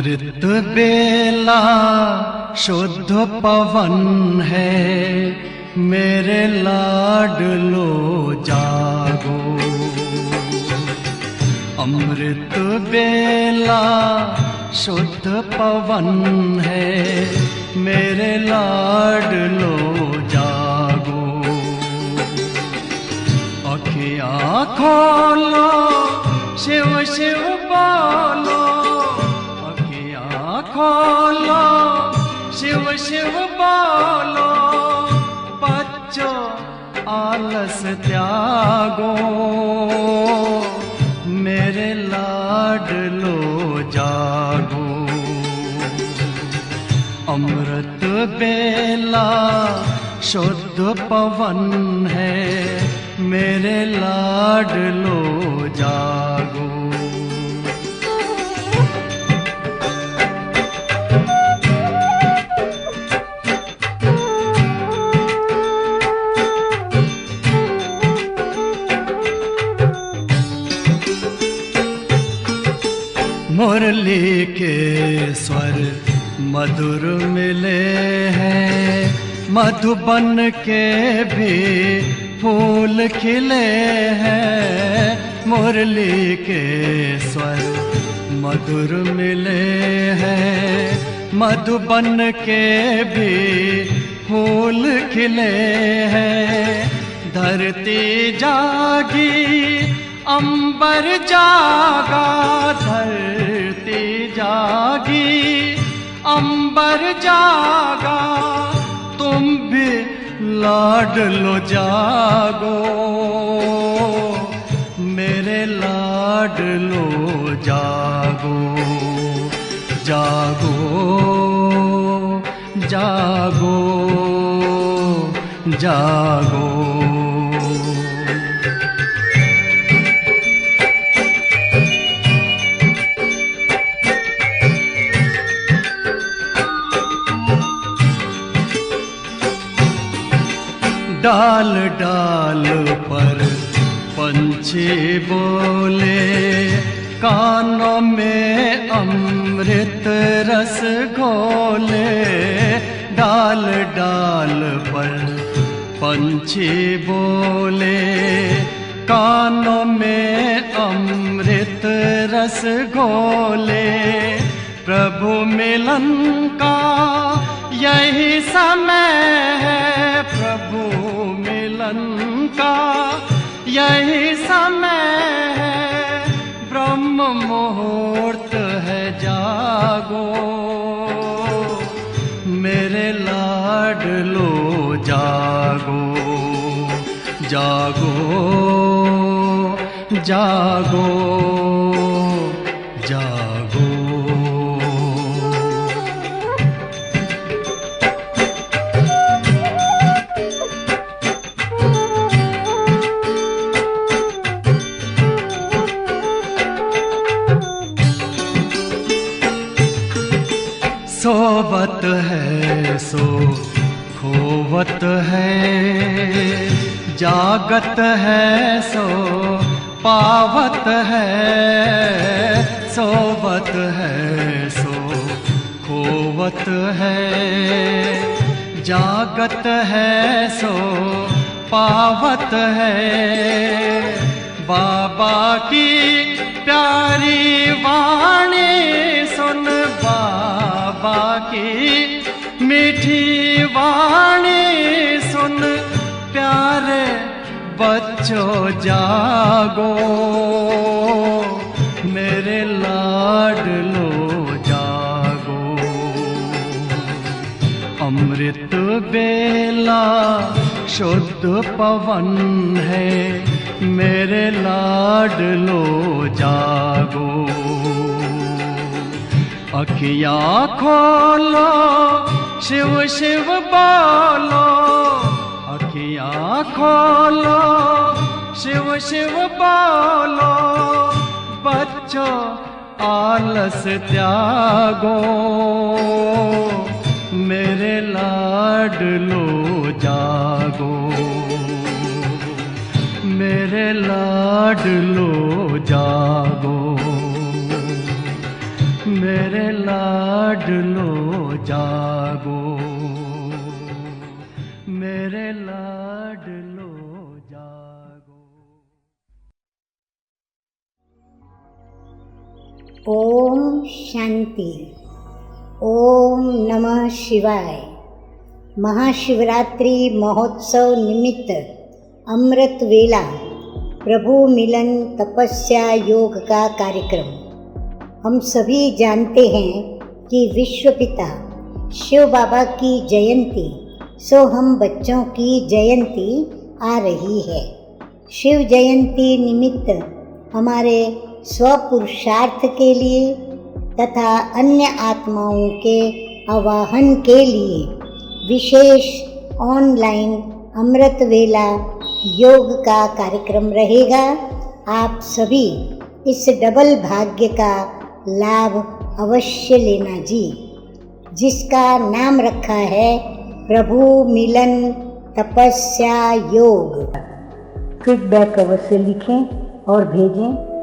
अमृत बेला शुद्ध पवन है, मेरे लाडलो जागो। अमृत बेला शुद्ध पवन है, मेरे लाडलो जागो। अखियाँ खोलो, शिव शिव बोलो, अखियाँ खोलो, शिव शिव बोलो। बच्चों आलस त्यागो, मेरे लाडलो जागो। अमृत बेला शुद्ध पवन है, मेरे लाडलो जागो। मुरली के स्वर मधुर मिले हैं, मधुबन के भी फूल खिले हैं। मुरली के स्वर मधुर मिले हैं, मधुबन के भी फूल खिले हैं। धरती जागी, अंबर जागा, धरती जागी, अंबर जागा। तुम भी लाडलो जागो, मेरे लाडलो जागो। जागो जागो जागो। डाल डाल पर पंछी बोले, कानों में अमृत रस घोले। डाल डाल पर पंछी बोले, कानों में अमृत रस घोले। प्रभु मिलन का यही समय है, प्रभु मिलन का यही समय है। ब्रह्म मुहूर्त है, जागो, मेरे लाडलो जागो। जागो जागो जागो। सोवत है सो खोवत है, जागत है सो पावत है। सोवत है सो खोवत है, जागत है सो पावत है। बाबा की प्यारी वाणी सुन, बाबा की मीठी वाणी सुन। प्यारे बच्चों जागो, मेरे लाडलो जागो। अमृत बेला शुद्ध पवन है, मेरे लाडलो जागो। अखियाँ खोलो, शिव शिव बोलो, अखियाँ खोलो, शिव शिव बोलो। बच्चों आलस त्यागो, मेरे लाडलो जागो। मेरे लाडलो जागो, मेरे लाडलो लाडलो जागो, मेरे लाडलो जागो। ओम शांति। ओम नमः शिवाय। महाशिवरात्रि महोत्सव निमित्त अमृत वेला प्रभु मिलन तपस्या योग का कार्यक्रम। हम सभी जानते हैं कि विश्व पिता शिव बाबा की जयंती सो हम बच्चों की जयंती आ रही है। शिव जयंती निमित्त हमारे स्वपुरुषार्थ के लिए तथा अन्य आत्माओं के आवाहन के लिए विशेष ऑनलाइन अमृत वेला योग का कार्यक्रम रहेगा। आप सभी इस डबल भाग्य का लाभ अवश्य लेना जी, जिसका नाम रखा है प्रभु मिलन तपस्या योग। फीडबैक अवश्य लिखें और भेजें।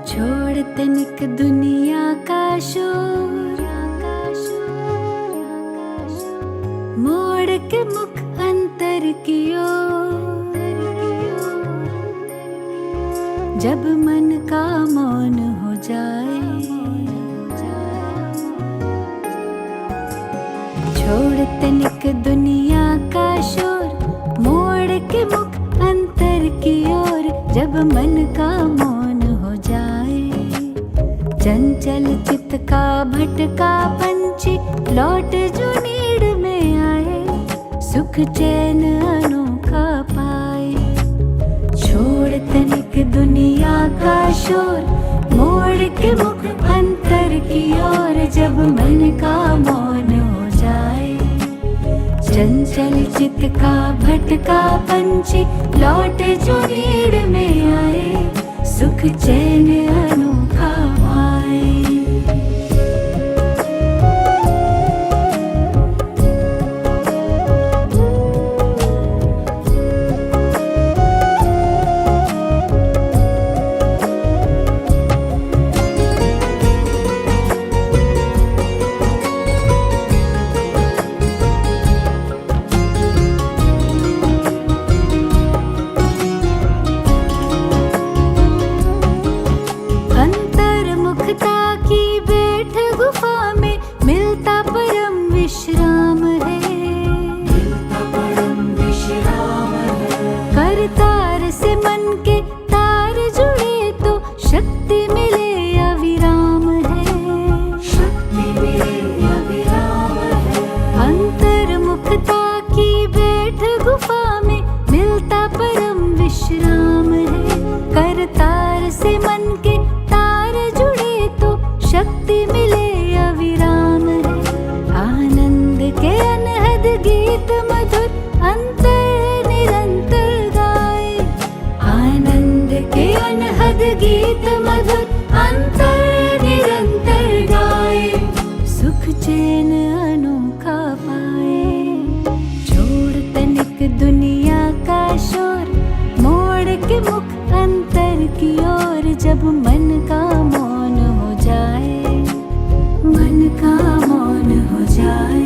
छोड़ तनिक दुनिया का शोर, मोड़ के मुख अंतर की ओर, जब मन का मौन हो जाए, छोड़ तनिक दुनिया का शोर, मोड़ के मुख अंतर की ओर, जब मन का मौन हो जाए, चंचल चित्त का भटका पंछी लौट जो नीड़ में आए, सुख चैन अनोखा पाए। छोड़ तनिक दुनिया का शोर, मोड़ के मुख अंतर की ओर, जब मन का मौन हो जाए। चंचल चित का भटका पंछी लौट जो नीड़ में आए, सुख चैन अनोखा पाए। गीत मधुर अंतर निरंतर गाए, सुख चैन अनोखा पाए। छोड़ तनिक दुनिया का शोर, मोड़ के मुख अंतर की ओर, जब मन का मौन हो जाए, मन का मौन हो जाए।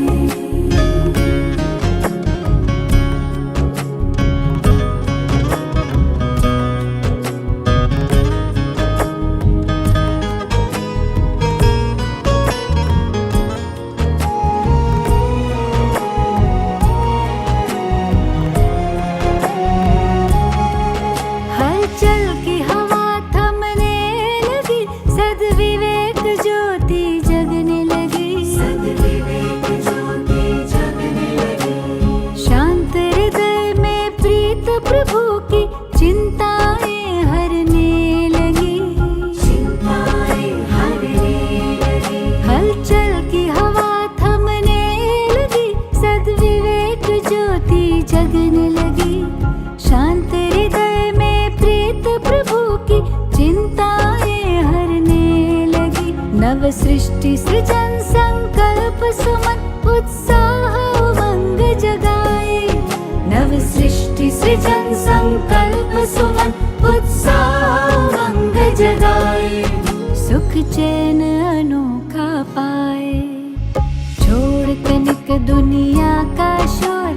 नव सृष्टि सृजन संकल्प सुमन उत्साह उमंग जगाए, नव सृष्टि सृजन संकल्प सुमन उत्साह उमंग जगाए, सुख चैन अनोखा पाए। छोड़ तनिक दुनिया का शोर,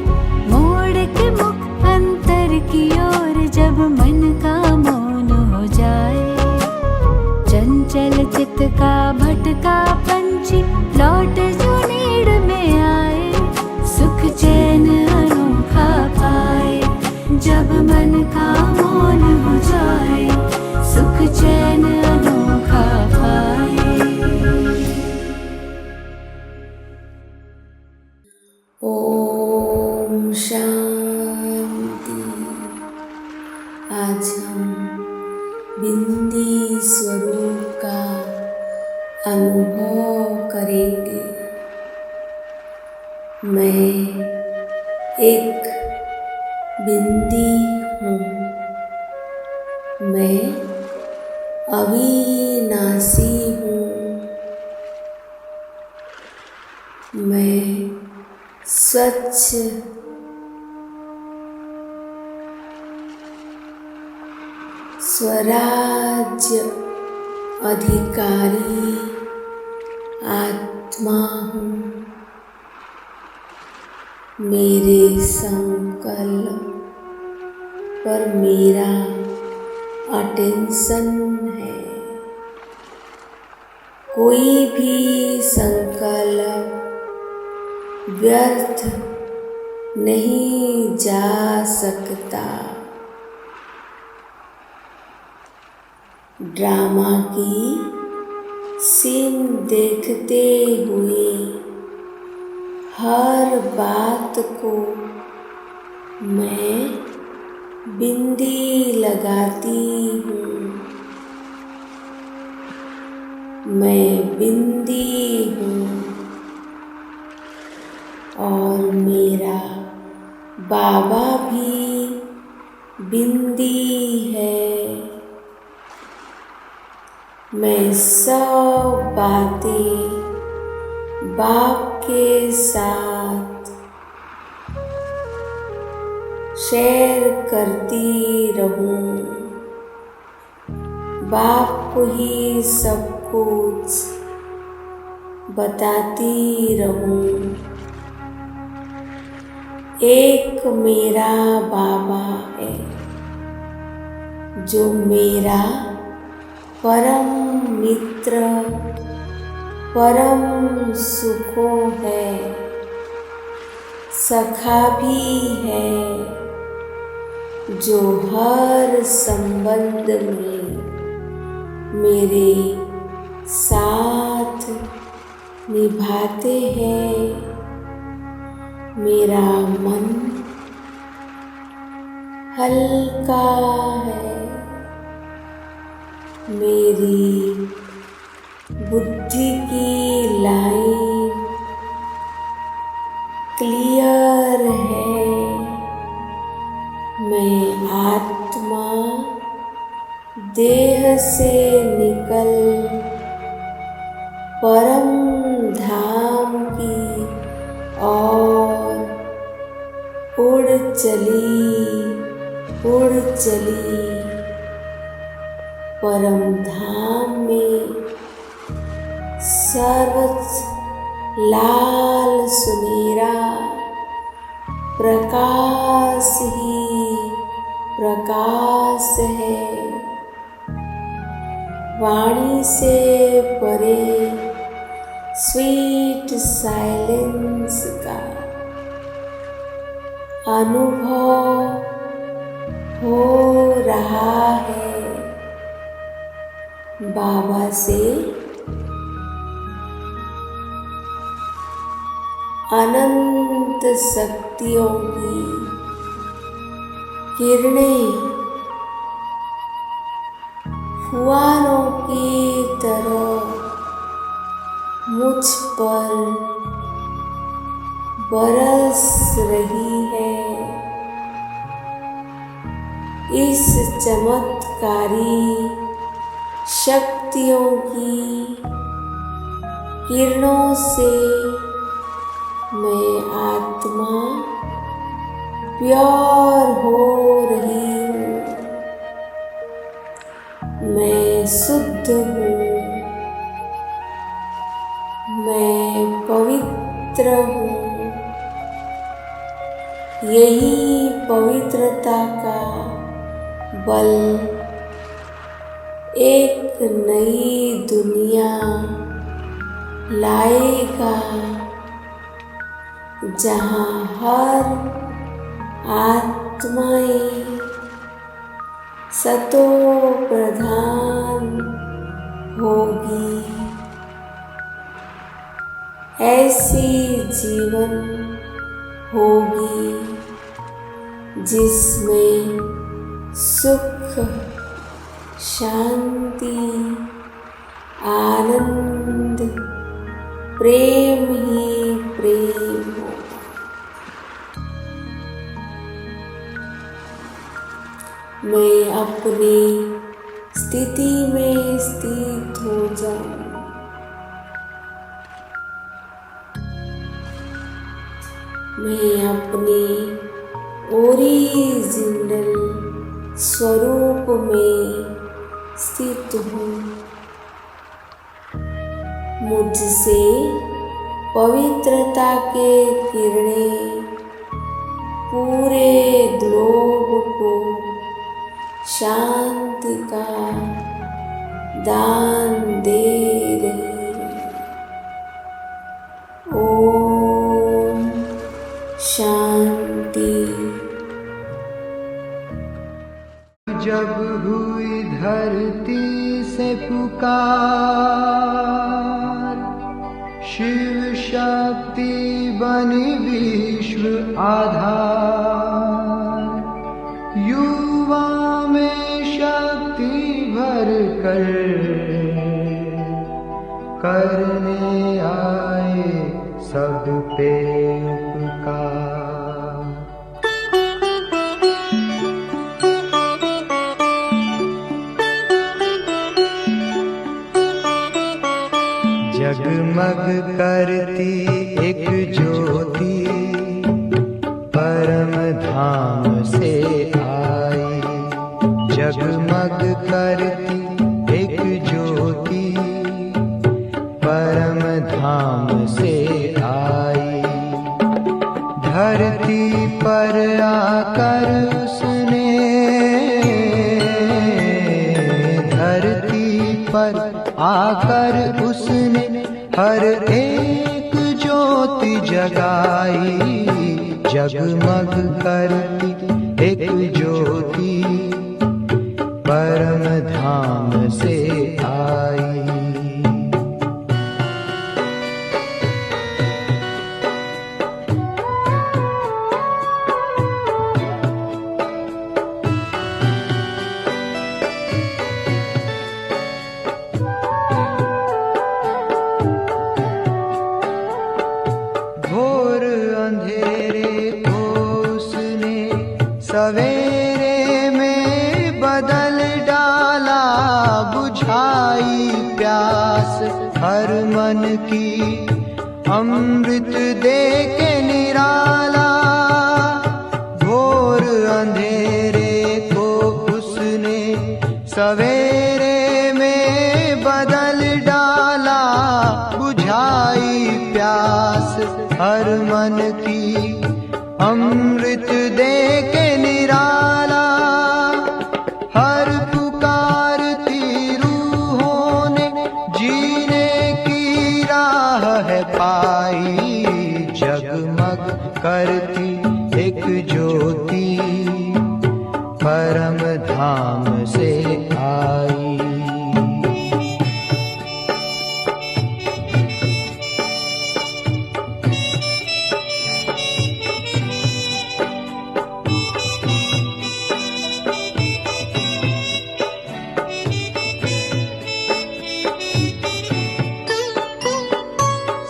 मोड़ के मुख अंतर की ओर, जब मन का मौन हो जाए। चंचल चित का भटका पंछी लौट जो नीड़ में आए, सुख चैन अनोखा पाए। जब मन का मौन हो जाए, सुख चैन अनोखा पाए। ओम शांति। आज हम बिंदी स्वरूप का अनुभव करेंगे। मैं एक बिंदी हूँ, मैं अविनाशी हूँ, मैं स्वच्छ स्वराज्य अधिकारी आत्मा हूँ। मेरे संकल्प पर मेरा अटेंशन है। कोई भी संकल्प व्यर्थ नहीं जा सकता। ड्रामा की सीन देखते हुए हर बात को मैं बिंदी लगाती हूँ। मैं बिंदी हूँ और मेरा बाबा भी बिंदी है। मैं सब बातें बाप के साथ शेयर करती रहूं। बाप को ही सब कुछ बताती रहूं। एक मेरा बाबा है जो मेरा परम मित्र, परम सुखों है, सखा भी है, जो हर संबंध में मेरे साथ निभाते हैं। मेरा मन हल्का है, मेरी बुद्धि की लाइन क्लियर है। मैं आत्मा देह से निकल परम धाम की ओर उड़ चली। परम धाम में सर्वोच्च लाल सुनहरा प्रकाश ही प्रकाश है। वाणी से परे स्वीट साइलेंस का अनुभव हो रहा है। बाबा से अनंत शक्तियों की किरणें फुहारों की तरह मुझ पर बरस रही है। इस चमत्कारी शक्तियों की किरणों से मैं आत्मा प्योर हो रही हूँ। मैं शुद्ध हूँ, मैं पवित्र हूँ। यही पवित्रता का बल एक नई दुनिया लाएगा, जहाँ हर आत्माएं सतो प्रधान होगी। ऐसी जीवन होगी जिसमें सुख, शांति, आनंद, प्रेम ही प्रेम होगा। मैं अपनी स्थिति में स्थित हो जाऊं। मैं अपने ओरिजिनल स्वरूप में स्थित हूँ। मुझसे पवित्रता के किरणें पूरे ग्लोब को शांति का दान दे रही है। ओम शांति। जब हुई धरती से पुकार, शिव शक्ति बनी विश्व आधार। युवा में शक्ति भर कर करने आए सब पे उपकार। जगमग करती एक ज्योति परम धाम से आई। जगमग करती एक ज्योति परम धाम से आई। धरती पर आकर उसने, धरती पर आकर उसने हर एक ज्योति जगाई। जगमग करती एक ज्योति परम धाम से आई। घोर अंधेरे को उसने सवेरे में बदल डाला। बुझाई प्यास हर मन की अमृत दे के निराला। घोर अंधेरे को उसने सवेरे में बदल डाला। बुझाई प्यास हर मन की अमृत दे के निराला। हर पुकारती रूहों ने जीने की राह है पाई। जगमग करती एक ज्योति परम धाम से आई।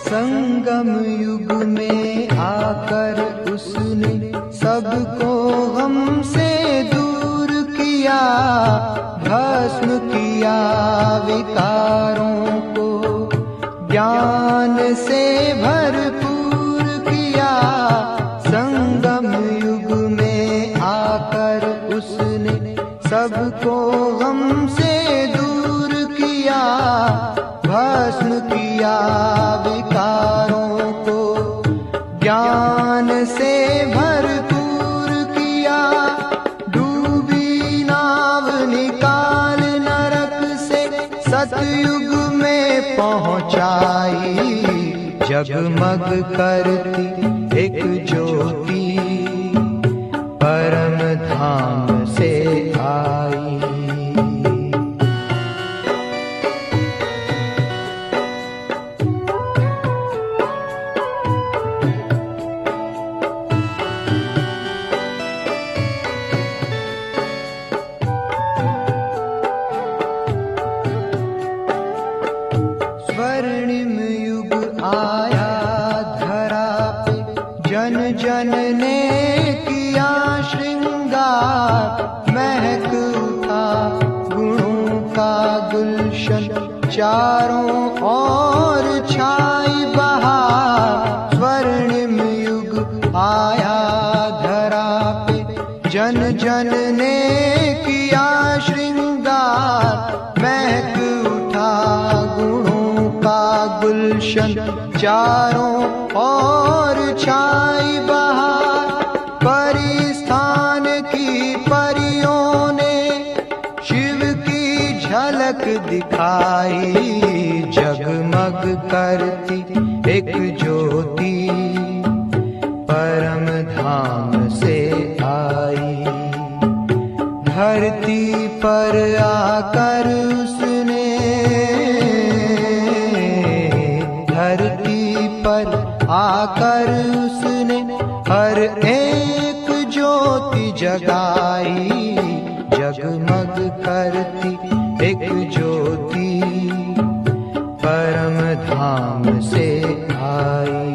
संगम युग में आकर उसने सबको गम से दूर किया। भस्म किया विकारों को ज्ञान से भरपूर किया। संगम युग में आकर उसने सबको गम से दूर किया। भस्म किया विकारों को ज्ञान से भरपूर किया। डूबी नाव निकाल नरक से सतयुग में पहुंचाई। जगमग करती एक ज्योति परम धाम से आई। स्वर्णिम युग आया धरा पे, जन जन ने किया श्रृंगार। महक उठा गुणों का गुलशन, चारों ओर छाई बहार। स्वर्णिम युग आया धरा पे, जन जन ने किया श्रृंगार। महक उठा गुणों का गुलशन, चारों ओर छाई बहार। परिस्थान की परियों ने शिव की झलक दिखाई। जगमग करती एक ज्योति परम धाम से आई। धरती पर आकर उसने, धरती पर आकर उसने हर एक ज्योति जगाई। जगमग करती एक ज्योति परम धाम से आई।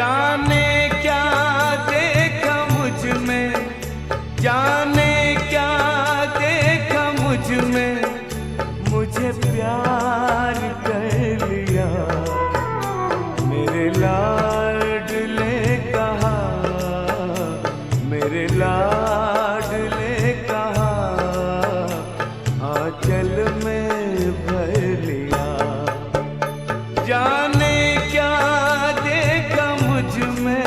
जाने क्या देखा मुझ में, जाने क्या देखा मुझ में, मुझे प्यार कर लिया। मेरे लाडले कहा, मेरे लाडले कहा, आंचल में भर लिया। जाने क्या देखा मुझ में,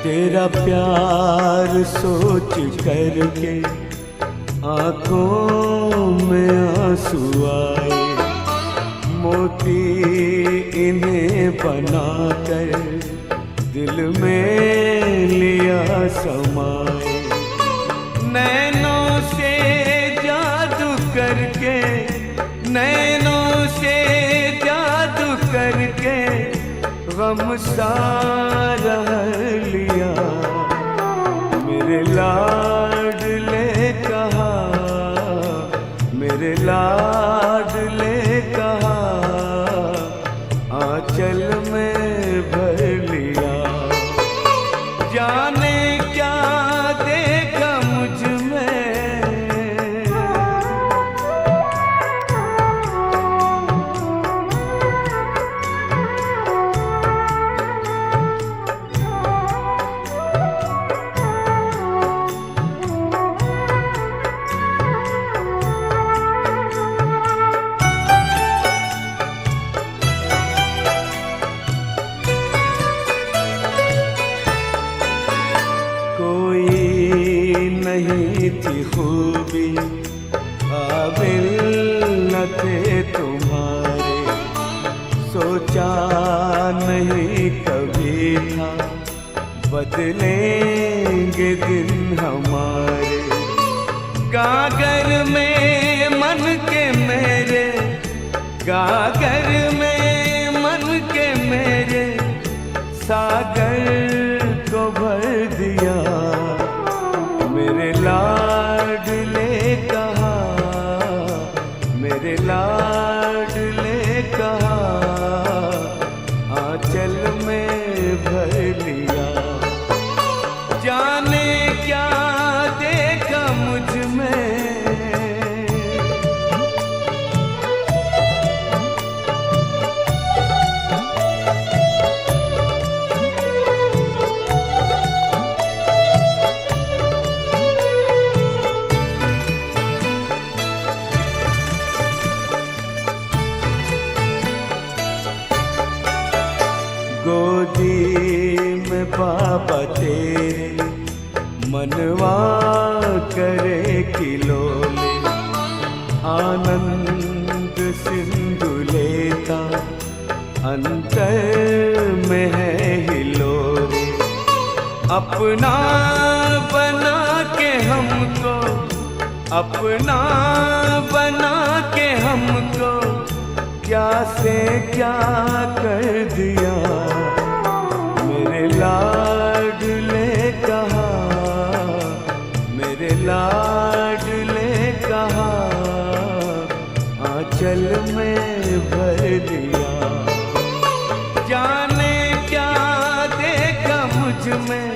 तेरा प्यार सोच करके आंखों में आंसू आए। मोती इन्हें बनाकर दिल में लिया समाए। नैनों से जादू करके, नैनों से जादू करके गम सारा लिया। मेरे लाडले कहा, मेरे लाडले कहा, आंचल में भर लिया। जाने क्या देखा मुझ में, नहीं थी खूबी काबिल न थे तुम्हारे। सोचा नहीं कभी था बदलेंगे दिन हमारे। गागर में मन के मेरे, गागर में मन के मेरे, सागर को भर दिया। मेरे लाडले कहा, मेरे लाडले कहा, आंचल में भर लिया। जाने क्या देखा मुझ में, गोदी में बाबा तेरे मनवा करे खिलौने। आनंद सिंधु लेता अंतर में है हिलोरे। अपना बना के हमको, अपना बना के हमको, क्या से क्या कर दिया। मेरे लाडले कहा, मेरे लाडले कहा, आंचल में भर दिया। जाने क्या देखा मुझ में,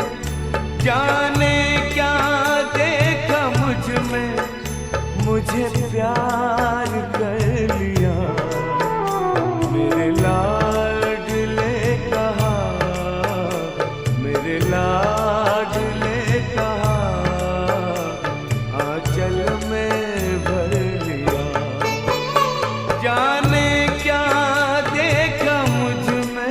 जाने क्या देखा मुझ में, मुझे प्यार कर लिया। मेरे लाडले कहा, मेरे लाडले कहा, आंचल में भर लिया। जाने क्या देखा मुझ में।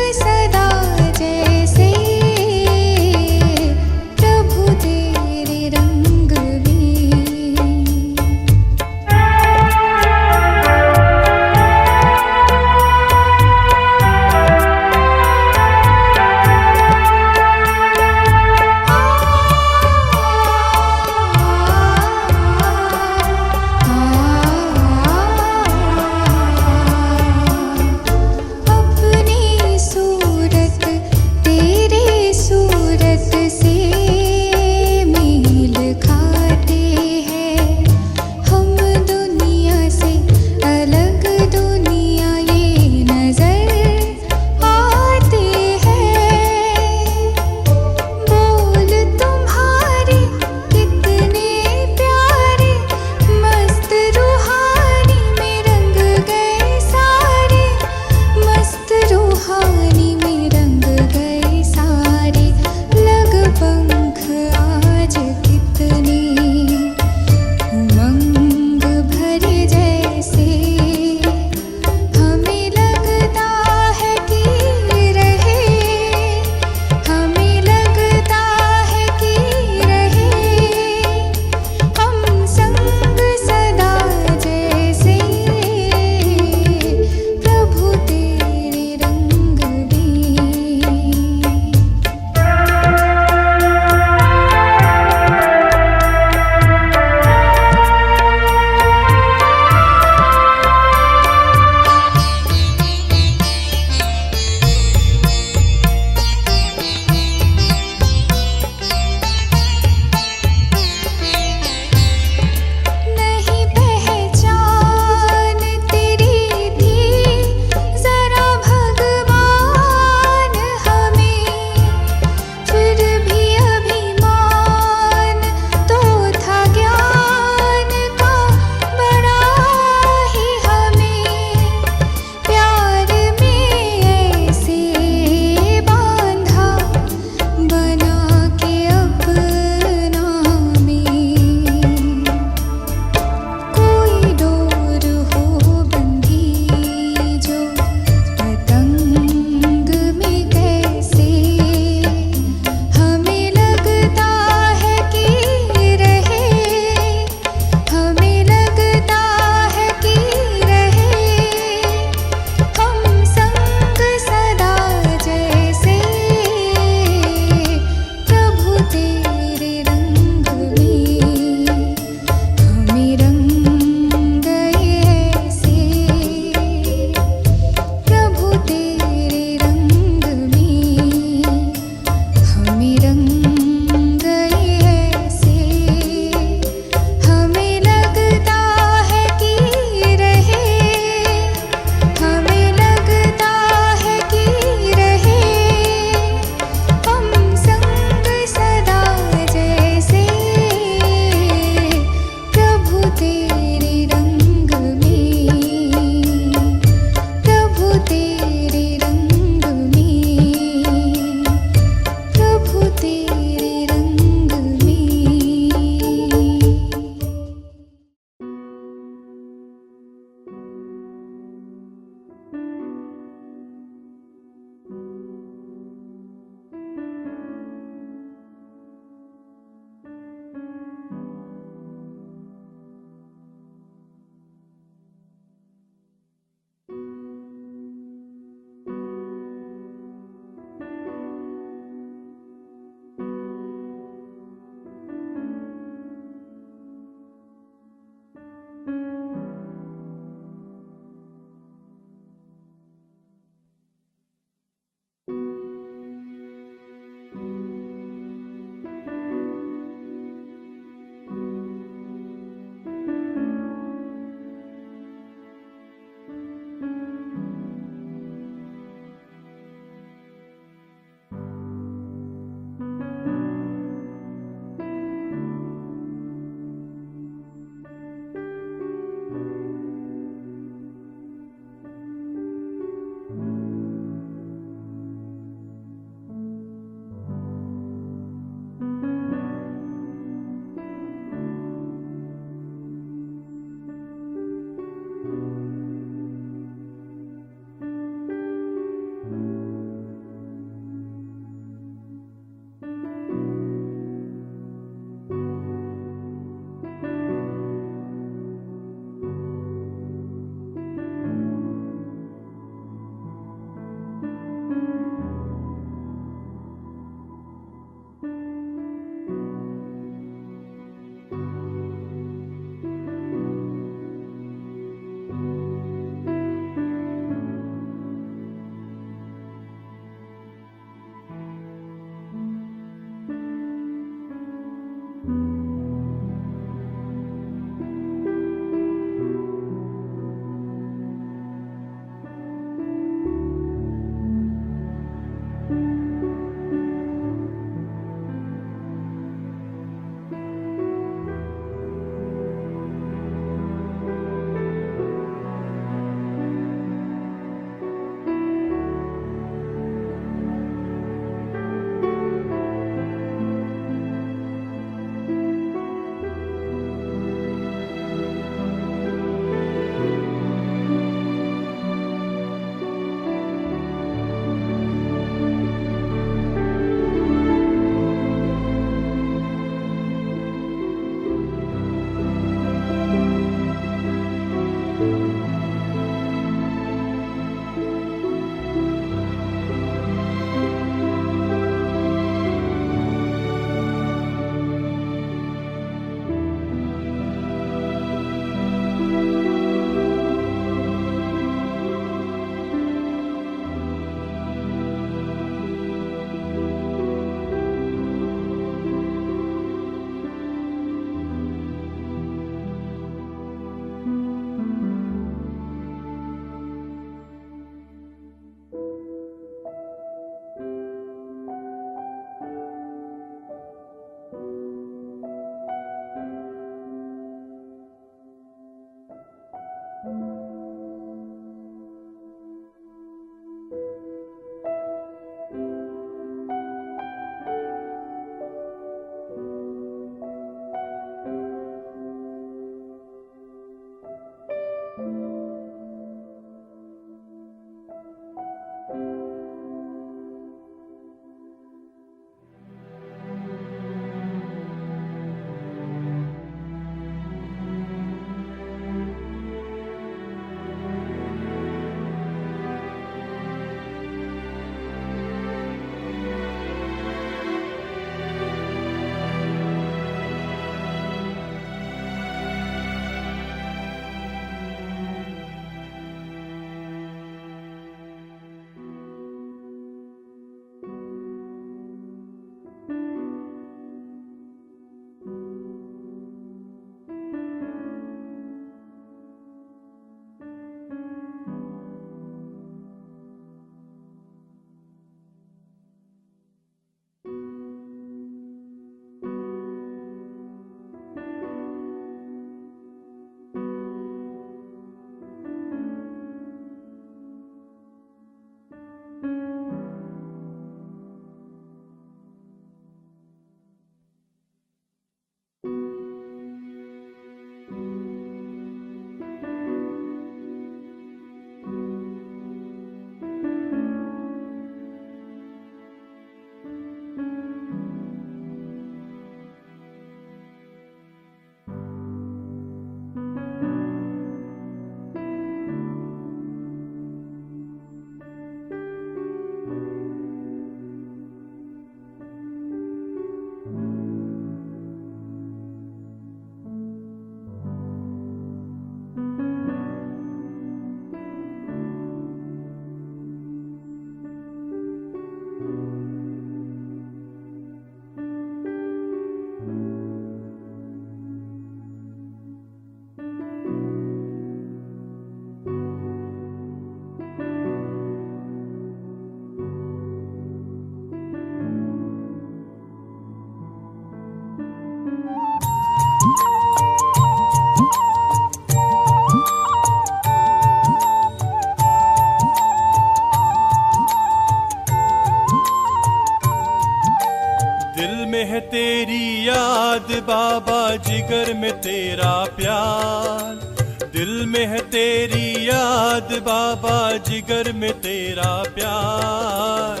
है तेरी याद बाबा, जिगर में तेरा प्यार। दिल में है तेरी याद बाबा, जिगर में तेरा प्यार।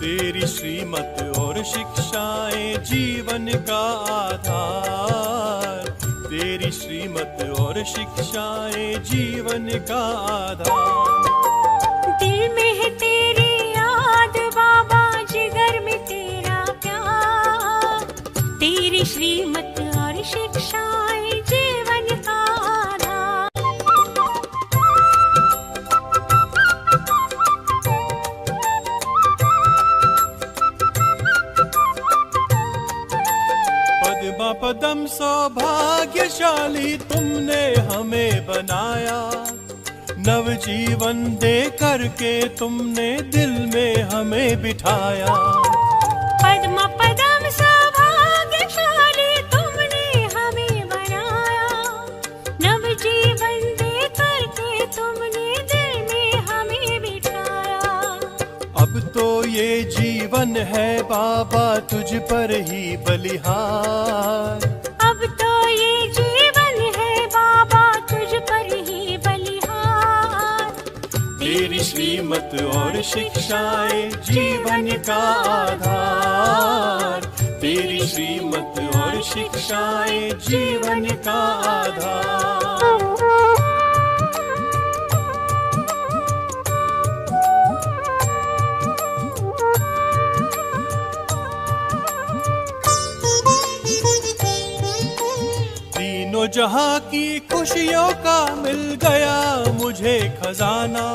तेरी श्रीमत और शिक्षाएं जीवन का आधार। तेरी श्रीमत और शिक्षाएं जीवन का आधार। दिल में है तेरी याद बाबा, जिगर में तेरा प्यार। तेरी श्रीमत और शिक्षाएं जीवन का आधार। पद्मा पदम सौभाग्यशाली तुमने हमें बनाया। नवजीवन दे करके तुमने दिल में हमें बिठाया। पद्म पदम सौभाग्यशाली तुमने हमें बनाया। नव जीवन दे करके तुमने दिल में हमें बिठाया। अब तो ये जीवन है बाबा तुझ पर ही बलिहार। अब तो ये जीवन है बाबा तुझ पर ही बलिहार। तेरी श्रीमत और शिक्षाएं जीवन का आधार। तेरी श्रीमत और शिक्षाएं जीवन का आधार। तीनों जहां की खुशियों का मिल गया मुझे खजाना।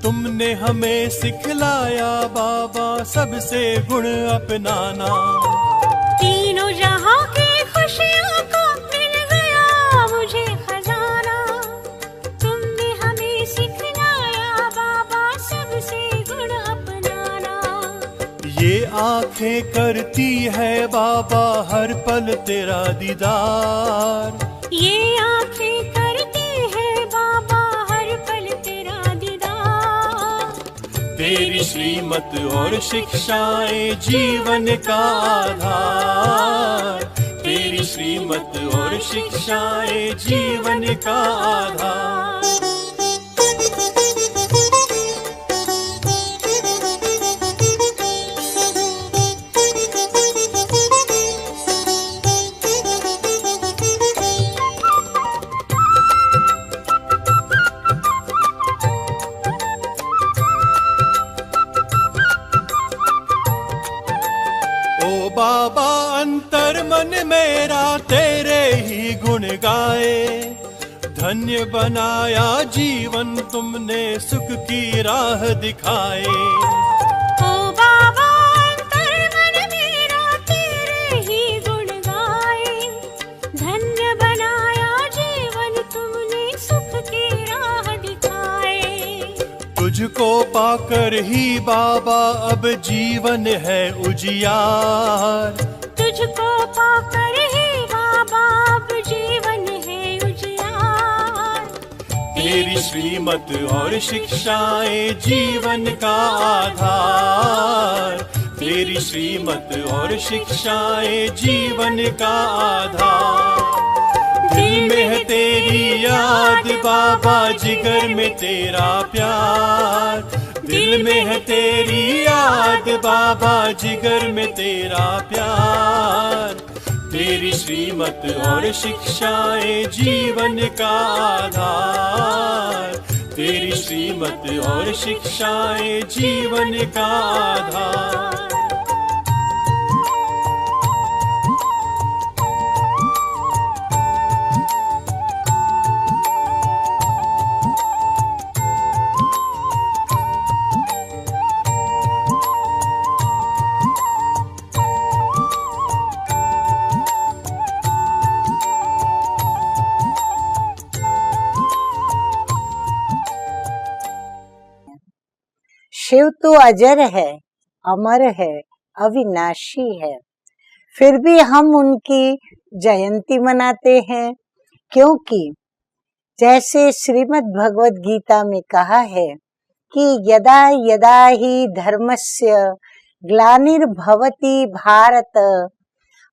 तुमने हमें सिखलाया बाबा सबसे गुण अपनाना। तीनों जहां की खुशियों को मिल गया मुझे खजाना। तुमने हमें सिखलाया बाबा सबसे गुण अपनाना। ये आंखें करती है बाबा हर पल तेरा दीदार। ये आंखें करती है बाबा हर पल तेरा दीदार। तेरी श्रीमत और शिक्षाएं जीवन का आधार। तेरी श्रीमत और शिक्षाएं जीवन का आधार। ओ बाबा अंतर मन मेरा तेरे ही गुण गाए। धन्य बनाया जीवन तुमने सुख की राह दिखाए। ओ बाबा अंतर मन मेरा तेरे ही गुण गाए। धन्य बनाया जीवन तुमने सुख की राह दिखाए। तुझको पाकर ही बाबा अब जीवन है उजियार। तुझको पाकर ही बाबा अब जीवन है उजियार। तेरी श्रीमत और शिक्षाएं जीवन का आधार। तेरी श्रीमत और शिक्षाएं जीवन का आधार। दिल में है तेरी याद बाबा, जिगर में तेरा प्यार। दिल में है तेरी याद बाबा, जिगर में तेरा प्यार। तेरी श्रीमत और शिक्षाएं जीवन का आधार। तेरी श्रीमत और शिक्षाएं जीवन का आधार। शिव तो अजर है, अमर है, अविनाशी है, फिर भी हम उनकी जयंती मनाते हैं, क्योंकि जैसे श्रीमद् भगवद गीता में कहा है कि यदा यदा ही धर्मस्य ग्लानिर्भवति भारत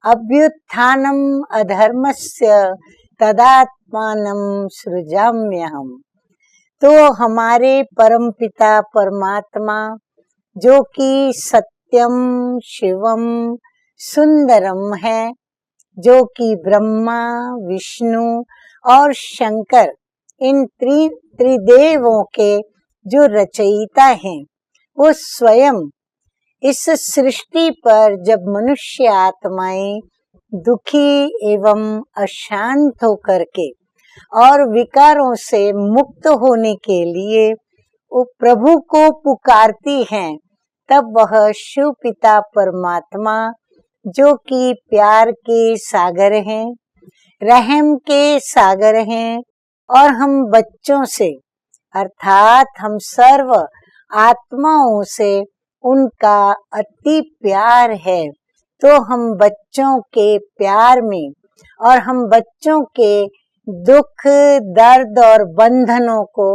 अभ्युत्थानम अधर्मस्य तदात्मानं सृजाम्यहम्। तो हमारे परमपिता परमात्मा जो कि सत्यम शिवम सुंदरम है, जो कि ब्रह्मा विष्णु और शंकर इन त्रिदेवों के जो रचयिता हैं, वो स्वयं इस सृष्टि पर जब मनुष्य आत्माएं दुखी एवं अशांत होकर के और विकारों से मुक्त होने के लिए वो प्रभु को पुकारती हैं, तब वह शिव पिता परमात्मा जो कि प्यार के सागर हैं, रहम के सागर हैं, और हम बच्चों से अर्थात हम सर्व आत्माओं से उनका अति प्यार है। तो हम बच्चों के प्यार में और हम बच्चों के दुख दर्द और बंधनों को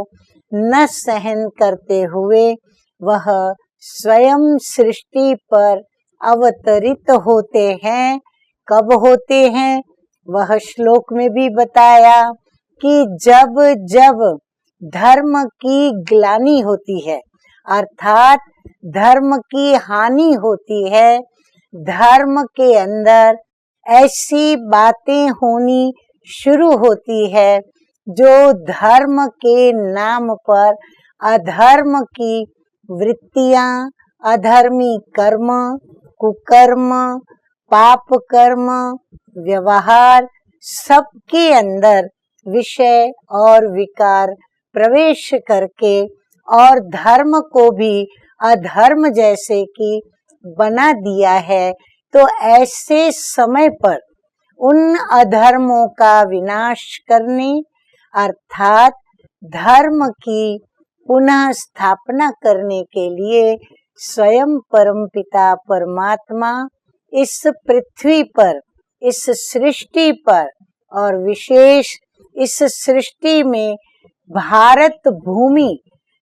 न सहन करते हुए वह स्वयं सृष्टि पर अवतरित होते हैं। कब होते हैं? वह श्लोक में भी बताया कि जब जब धर्म की ग्लानि होती है, अर्थात धर्म की हानि होती है, धर्म के अंदर ऐसी बातें होनी शुरू होती है जो धर्म के नाम पर अधर्म की वृत्तियां, अधर्मी कर्म, कुकर्म, पाप कर्म, व्यवहार, सबके अंदर विषय और विकार प्रवेश करके और धर्म को भी अधर्म जैसे कि बना दिया है। तो ऐसे समय पर उन अधर्मों का विनाश करने अर्थात धर्म की पुनः स्थापना करने के लिए स्वयं परमपिता परमात्मा इस पृथ्वी पर, इस सृष्टि पर और विशेष इस सृष्टि में भारत भूमि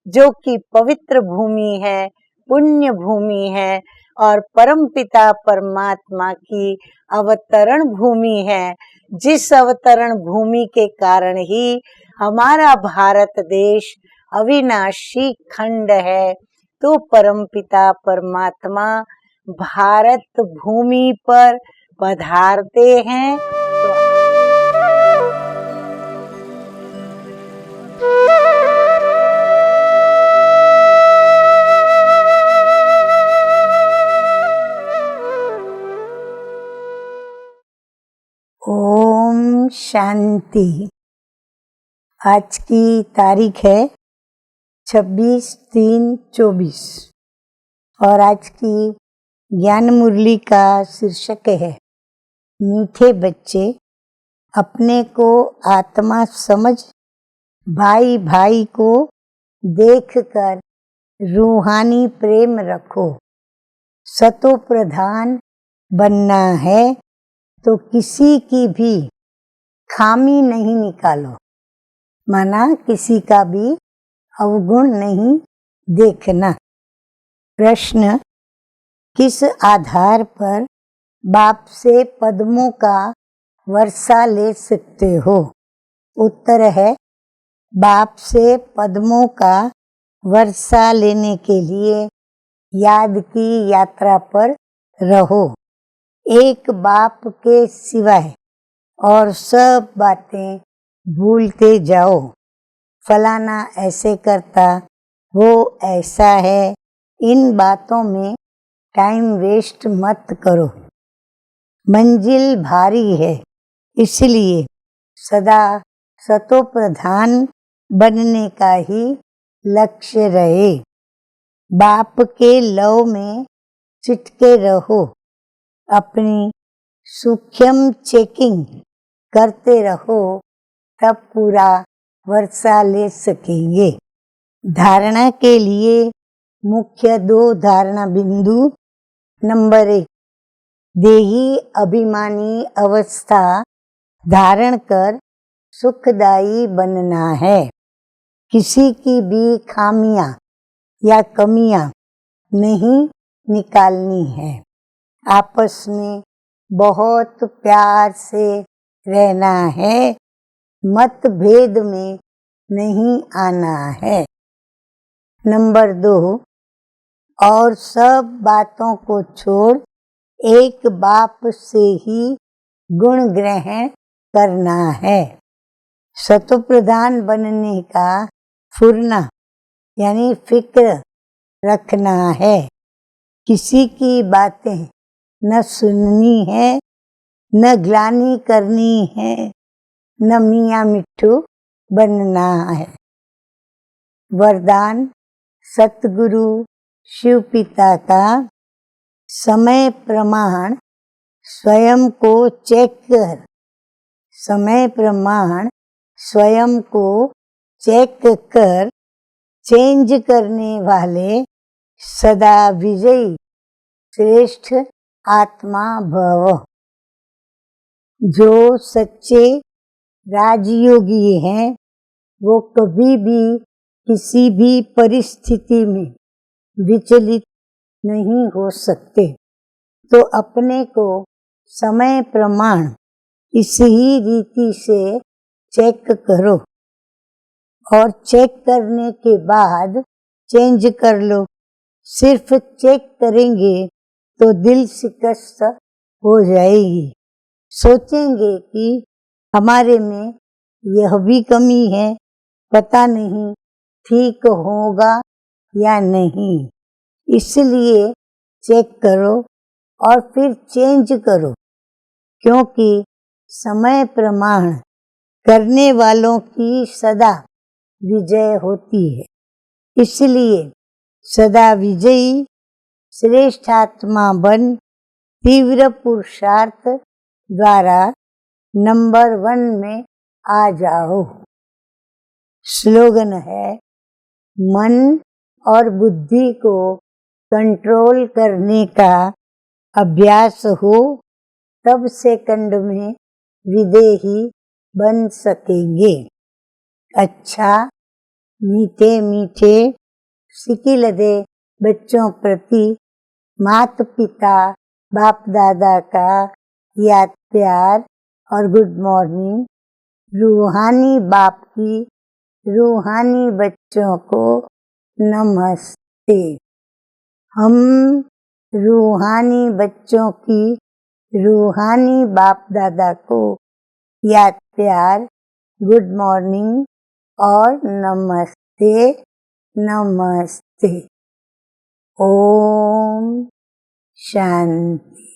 जो कि पवित्र भूमि है, पुण्य भूमि है और परमपिता परमात्मा की अवतरण भूमि है, जिस अवतरण भूमि के कारण ही हमारा भारत देश अविनाशी खंड है। तो परमपिता परमात्मा भारत भूमि पर पधारते हैं। ओम शांति। आज की तारीख है 26/3/24 और आज की ज्ञान मुरली का शीर्षक है मीठे बच्चे अपने को आत्मा समझ भाई भाई को देखकर रूहानी प्रेम रखो। सतो प्रधान बनना है तो किसी की भी खामी नहीं निकालो, माना किसी का भी अवगुण नहीं देखना। प्रश्न, किस आधार पर बाप से पद्मों का वर्षा ले सकते हो? उत्तर है, बाप से पद्मों का वर्षा लेने के लिए याद की यात्रा पर रहो। एक बाप के सिवाय और सब बातें भूलते जाओ। फलाना ऐसे करता, वो ऐसा है, इन बातों में टाइम वेस्ट मत करो। मंजिल भारी है, इसलिए सदा सतो प्रधान बनने का ही लक्ष्य रहे। बाप के लव में चिटके रहो। अपनी सूक्ष्म चेकिंग करते रहो, तब पूरा वर्षा ले सकेंगे। धारणा के लिए मुख्य 2 धारणा बिंदु। नंबर 1, देही अभिमानी अवस्था धारण कर सुखदायी बनना है। किसी की भी खामियां या कमियां नहीं निकालनी है। आपस में बहुत प्यार से रहना है, मतभेद में नहीं आना है। नंबर 2, और सब बातों को छोड़ एक बाप से ही गुण ग्रहण करना है। सतो प्रधान बनने का फुरना यानी फिक्र रखना है। किसी की बातें न सुननी है, न ग्लानि करनी है, न मियाँ मिट्ठू बनना है। वरदान सतगुरु शिव पिता का समय प्रमाण स्वयं को चेक कर। समय प्रमाण स्वयं को चेक कर चेंज करने वाले सदा विजयी श्रेष्ठ आत्मा भव। जो सच्चे राजयोगी हैं वो कभी भी किसी भी परिस्थिति में विचलित नहीं हो सकते। तो अपने को समय प्रमाण इस ही रीति से चेक करो और चेक करने के बाद चेंज कर लो। सिर्फ चेक करेंगे तो दिल शिकस्त हो जाएगी। सोचेंगे कि हमारे में यह भी कमी है, पता नहीं ठीक होगा या नहीं। इसलिए चेक करो और फिर चेंज करो, क्योंकि समय प्रमाण करने वालों की सदा विजय होती है। इसलिए सदा विजयी श्रेष्ठ आत्मा बन तीव्र पुरुषार्थ द्वारा नंबर 1 में आ जाओ। स्लोगन है, मन और बुद्धि को कंट्रोल करने का अभ्यास हो तब सेकंड में विदेही बन सकेंगे। अच्छा, मीठे मीठे सिकिलदे बच्चों प्रति माता पिता बाप दादा का याद प्यार और गुड मॉर्निंग। रूहानी बाप की रूहानी बच्चों को नमस्ते। हम रूहानी बच्चों की रूहानी बाप दादा को याद प्यार, गुड मॉर्निंग और नमस्ते नमस्ते। ओम शांति।